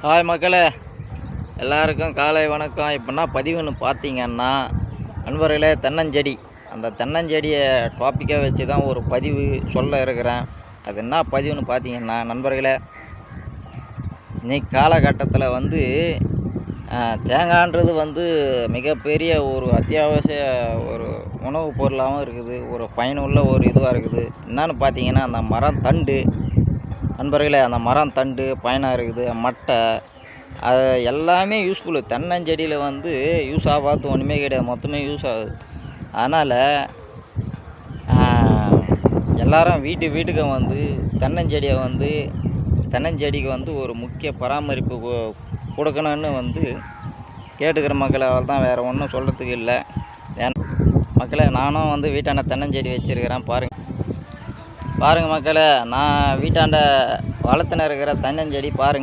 Hi மக்களே, எல்லாருக்கும் காலை வணக்கம். இப்போனா பதிவுன்னு பார்த்தீங்கன்னா, நண்பர்களே, தென்னஞ்செடி. அந்த தென்னஞ்செடியை டாப்பிக்காக வச்சு தான் ஒரு பதிவு சொல்ல இருக்கிறேன். அது என்ன பதிவுன்னு பார்த்தீங்கன்னா, நண்பர்களே, இன்னைக்கு காலகட்டத்தில் தேங்காய்ன்றது மிகப்பெரிய ஒரு அத்தியாவசிய ஒரு உணவுப் பொருளாகவும் இருக்குது. ஒரு பயனுள்ள ஒரு இதுவாக இருக்குது. என்னன்னு பார்த்தீங்கன்னா, அந்த மரம் தண்டு நண்பர்களே, அந்த மரம் தண்டு பயனாக இருக்குது. மட்டை அது எல்லாமே யூஸ்ஃபுல்லு. தென்னஞ்செடியில் யூஸ் ஆகாது ஒன்றுமே கிடையாது, மொத்தமே யூஸ் ஆகுது. அதனால் எல்லாரும் வீட்டுக்கு தென்னஞ்செடிக்கு ஒரு முக்கிய பராமரிப்பு கொடுக்கணுன்னு கேட்டுக்கிற மக்களை. அவள் தான், வேறு ஒன்றும் சொல்கிறதுக்கு இல்லை. மக்களே, நானும் வீட்டாண்ட தென்னஞ்செடி வச்சுருக்கிறேன். பாருங்கள் மக்களே, நான் வீட்டாண்ட வளர்த்துன்னு இருக்கிற தென்னஞ்செடி பாருங்கள்.